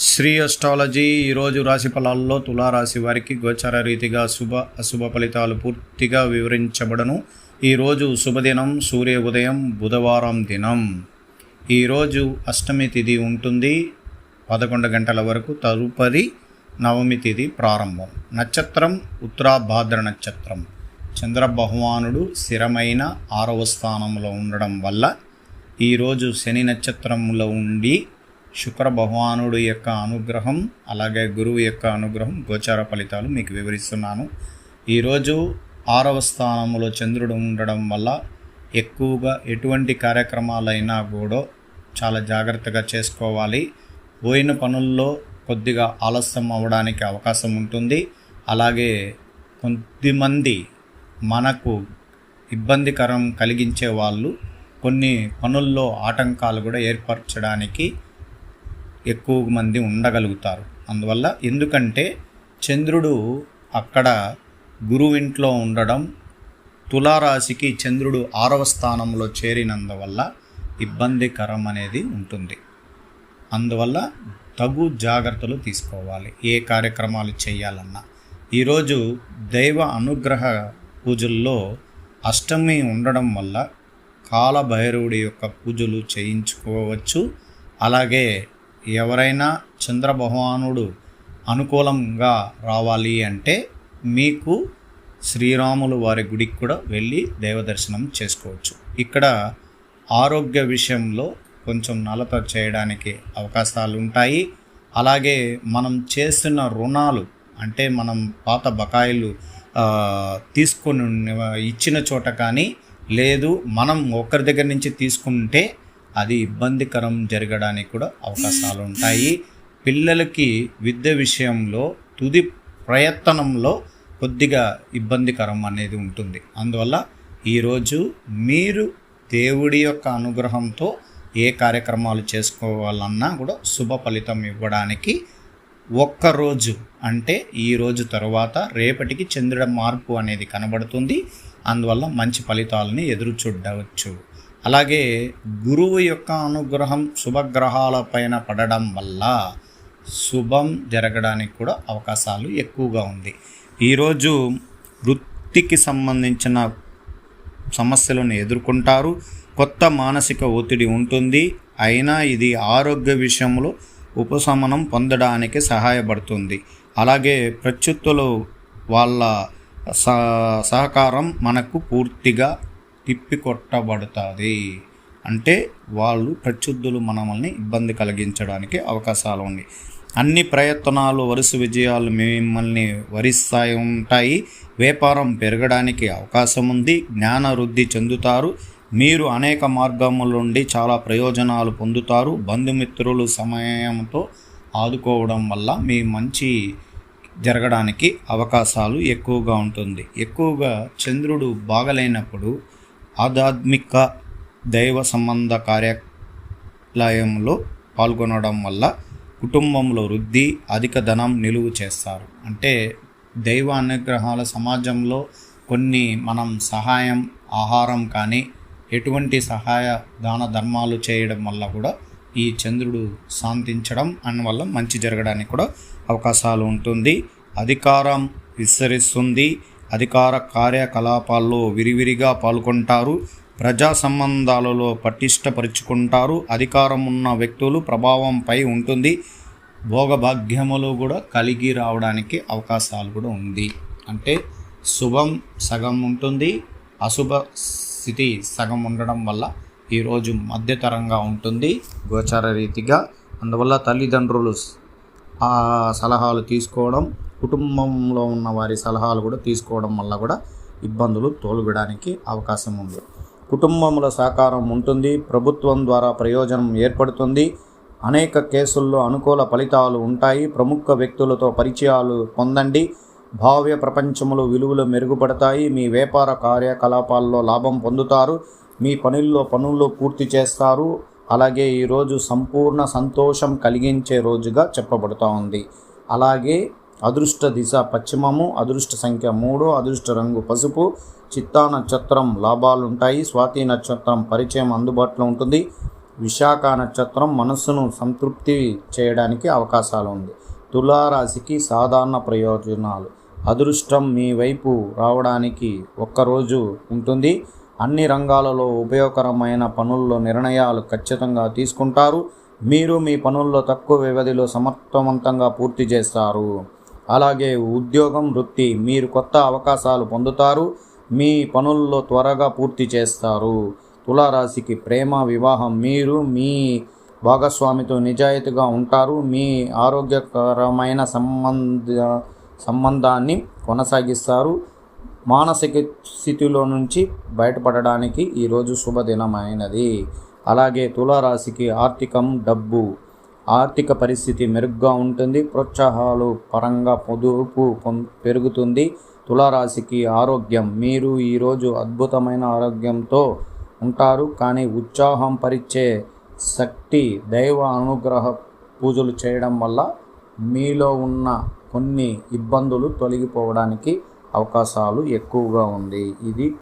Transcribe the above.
Shri astrology ఈరోజు రాశి ఫలాల్లో తులారాశి వారికి గోచార రీతిగా అశుభ ఫలితాలు పూర్తిగా వివరించబడను. ఈరోజు శుభదినం, సూర్య ఉదయం, బుధవారం దినం. ఈరోజు అష్టమి తిథి ఉంటుంది 11 గంటల వరకు. తదుపరి నవమి తిథి ప్రారంభం. నక్షత్రం ఉత్తరాభాద్ర నక్షత్రం. చంద్ర భగవానుడు స్థిరమైన 6వ స్థానంలో ఉండడం వల్ల ఈరోజు శని నక్షత్రంలో ఉండి శుక్ర భగవానుడు యొక్క అనుగ్రహం, అలాగే గురువు యొక్క అనుగ్రహం, గోచార ఫలితాలు మీకు వివరిస్తున్నాను. ఈరోజు 6వ స్థానంలో చంద్రుడు ఉండడం వల్ల ఎక్కువగా ఎటువంటి కార్యక్రమాలైనా కూడా చాలా జాగ్రత్తగా చేసుకోవాలి. పోయిన పనుల్లో కొద్దిగా ఆలస్యం అవ్వడానికి అవకాశం ఉంటుంది. అలాగే కొద్దిమంది మనకు ఇబ్బందికరం కలిగించే వాళ్ళు కొన్ని పనుల్లో ఆటంకాలు కూడా ఏర్పరచడానికి ఎక్కువ మంది ఉండగలుగుతారు. అందువల్ల ఎందుకంటే చంద్రుడు అక్కడ గురువు ఇంట్లో ఉండడం, తులారాశికి చంద్రుడు 6వ స్థానంలో చేరినందువల్ల ఇబ్బందికరం అనేది ఉంటుంది. అందువల్ల తగు జాగ్రత్తలు తీసుకోవాలి ఏ కార్యక్రమాలు చేయాలన్నా. ఈరోజు దైవ అనుగ్రహ పూజల్లో అష్టమి ఉండడం వల్ల కాలభైరవుడి యొక్క పూజలు చేయించుకోవచ్చు. అలాగే ఎవరైనా చంద్రభగవానుడు అనుకూలంగా రావాలి అంటే మీకు శ్రీరాములు వారి గుడికి కూడా వెళ్ళి దైవదర్శనం చేసుకోవచ్చు. ఇక్కడ ఆరోగ్య విషయంలో కొంచెం నలత చేయడానికి అవకాశాలు ఉంటాయి. అలాగే మనం చేస్తున్న రుణాలు, అంటే మనం పాత బకాయిలు తీసుకొని ఇచ్చిన చోట కానీ లేదు మనం ఒకరి దగ్గర నుంచి తీసుకుంటే అది ఇబ్బందికరం జరగడానికి కూడా అవకాశాలు ఉంటాయి. పిల్లలకి విద్య విషయంలో తుది ప్రయత్నంలో కొద్దిగా ఇబ్బందికరం అనేది ఉంటుంది. అందువల్ల ఈరోజు మీరు దేవుడి యొక్క అనుగ్రహంతో ఏ కార్యక్రమాలు చేసుకోవాలన్నా కూడా శుభ ఫలితం ఇవ్వడానికి ఒక్కరోజు, అంటే ఈరోజు తర్వాత రేపటికి చంద్రుడి మార్పు అనేది కనబడుతుంది. అందువల్ల మంచి ఫలితాలని ఎదురు చూడవచ్చు. అలాగే గురువు యొక్క అనుగ్రహం శుభగ్రహాలపైన పడడం వల్ల శుభం జరగడానికి కూడా అవకాశాలు ఎక్కువగా ఉంది. ఈరోజు వృత్తికి సంబంధించిన సమస్యలను ఎదుర్కొంటారు. కొత్త మానసిక ఒత్తిడి ఉంటుంది. అయినా ఇది ఆరోగ్య విషయంలో ఉపశమనం పొందడానికి సహాయపడుతుంది. అలాగే ప్రత్యర్థులు వాళ్ళ సహకారం మనకు పూర్తిగా తిప్పికొట్టబడుతుంది. అంటే వాళ్ళు ప్రత్యర్థులు మనల్ని ఇబ్బంది కలిగించడానికి అవకాశాలు ఉన్నాయి. అన్ని ప్రయత్నాలు వరుస విజయాలు మిమ్మల్ని వరిస్తాయి ఉంటాయి. వ్యాపారం పెరగడానికి అవకాశం ఉంది. జ్ఞాన వృద్ధి చెందుతారు. మీరు అనేక మార్గముల నుండి చాలా ప్రయోజనాలు పొందుతారు. బంధుమిత్రులు సమయంతో ఆదుకోవడం వల్ల మీ మంచి జరగడానికి అవకాశాలు ఎక్కువగా ఉంటుంది. ఎక్కువగా చంద్రుడు బాగలేనప్పుడు ఆధ్యాత్మిక దైవ సంబంధ కార్యాలయంలో పాల్గొనడం వల్ల కుటుంబంలో వృద్ధి, అధిక ధనం నిలువ చేస్తారు. అంటే దైవ అనుగ్రహాల సమాజంలో కొన్ని మనం సహాయం, ఆహారం కానీ ఎటువంటి సహాయ దాన ధర్మాలు చేయడం వల్ల కూడా ఈ చంద్రుడు శాంతించడం వల్ల మంచి జరగడానికి కూడా అవకాశాలు ఉంటుంది. అధికారం విస్తరిస్తుంది. అధికార కార్యకలాపాల్లో విరివిరిగా పాల్గొంటారు. ప్రజా సంబంధాలలో పటిష్టపరుచుకుంటారు. అధికారం ఉన్న వ్యక్తులు ప్రభావంపై ఉంటుంది. భోగభాగ్యములు కూడా కలిగి రావడానికి అవకాశాలు కూడా ఉంది. అంటే శుభం సగం ఉంటుంది, అశుభ స్థితి సగం ఉండడం వల్ల ఈరోజు మధ్యతరంగా ఉంటుంది గోచార రీతిగా. అందువల్ల తల్లిదండ్రులు సలహాలు తీసుకోవడం, కుటుంబంలో ఉన్న వారి సలహాలు కూడా తీసుకోవడం వల్ల కూడా ఇబ్బందులు తొలగడానికి అవకాశం ఉంది. కుటుంబంలో సహకారం ఉంటుంది. ప్రభుత్వం ద్వారా ప్రయోజనం ఏర్పడుతుంది. అనేక కేసుల్లో అనుకూల ఫలితాలు ఉంటాయి. ప్రముఖ వ్యక్తులతో పరిచయాలు పొందండి. భావ్య ప్రపంచంలో విలువలు మెరుగుపడతాయి. మీ వ్యాపార కార్యకలాపాల్లో లాభం పొందుతారు. మీ పనులు పూర్తి చేస్తారు. అలాగే ఈరోజు సంపూర్ణ సంతోషం కలిగించే రోజుగా చెప్పబడుతూ ఉంది. అలాగే అదృష్ట దిశ పశ్చిమము, అదృష్ట సంఖ్య 3, అదృష్ట రంగు పసుపు. చిత్తా నక్షత్రం లాభాలు ఉంటాయి. స్వాతి నక్షత్రం పరిచయం అందుబాటులో ఉంటుంది. విశాఖ నక్షత్రం మనస్సును సంతృప్తి చేయడానికి అవకాశాలు ఉంది. తులారాశికి సాధారణ ప్రయోజనాలు. అదృష్టం మీ వైపు రావడానికి ఒక్కరోజు ఉంటుంది. అన్ని రంగాలలో ఉపయోగకరమైన పనుల్లో నిర్ణయాలు ఖచ్చితంగా తీసుకుంటారు. మీరు మీ పనుల్లో తక్కువ వ్యవధిలో సమర్థవంతంగా పూర్తి చేస్తారు. అలాగే ఉద్యోగం, వృత్తి, మీరు కొత్త అవకాశాలు పొందుతారు. మీ పనుల్లో త్వరగా పూర్తి చేస్తారు. తులారాశికి ప్రేమ, వివాహం. మీరు మీ భాగస్వామితో నిజాయితీగా ఉంటారు. మీ ఆరోగ్యకరమైన సంబంధాన్ని కొనసాగిస్తారు. మానసిక స్థితిలో నుంచి బయటపడడానికి ఈరోజు శుభదినమైనది. అలాగే తులారాశికి ఆర్థిక పరిస్థితి మెరుగ్గా ఉంటుంది. ప్రోత్సాహాలు పరంగా పొదుపు పెరుగుతుంది. తులారాశికి ఆరోగ్యం. మీరు ఈరోజు అద్భుతమైన ఆరోగ్యంతో ఉంటారు. కానీ ఉత్సాహం పరిచే శక్తి, దైవ అనుగ్రహ పూజలు చేయడం వల్ల మీలో ఉన్న కొన్ని ఇబ్బందులు తొలగిపోవడానికి అవకాశాలు ఎక్కువగా ఉంది. ఇది